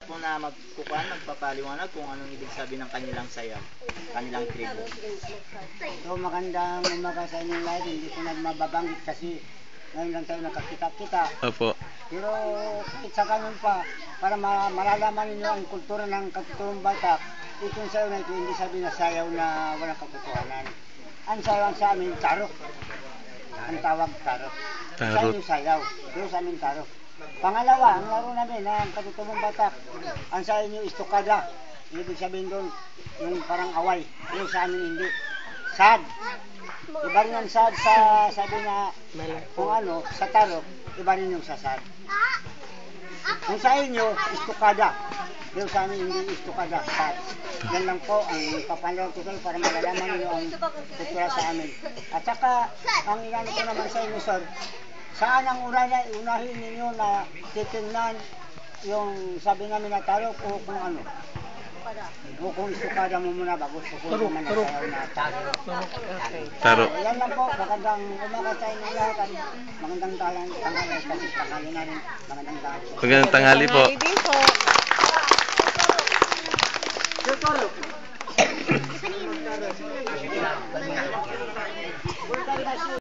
po na magpapaliwanag kung anong ibig sabihin ng kanilang sayaw, kanilang tribo. So magandang umaga sa inyong lahat. Hindi ko na mababanggit kasi ngayon lang tayo nakakita-kita. Opo. Pero kahit sa ganun pa, para malalaman ninyo ang kultura ng katuturong Batak, itong sayaw na ito hindi sabihin na sayaw na walang katotohanan. Ang sayaw sa amin, tarok. Ang tawag tarok. Sa inyo sayaw, pero sa amin tarok. Pangalawa, ang laro namin ng katuturong Batak, ang sa inyo istukada. Ibig sabihin doon, yung parang away. Pero sa amin hindi. Sad. Iba rin ang sad sa sabi na kung ano, sa tarok, iba rin yung sa sad. Kung sa inyo, istukada. Pero sa amin hindi istukada, sad. Yan lang po ang papanood ko kayo para malalaman nyo ang kultura sa amin. At saka, ang inano ko naman sa inyo, sir, saan ang unahin ninyo na titingnan yung sabi namin na tarok o kung ano? O kung istukada mo muna bago sukunin naman na sayaw na tarok. Tarok. Yan lang po, magandang umaga sa inyo lahat at magandang tanghali kasi tanghali na rin, magandang tanghali. Magandang tanghali po. Tarok.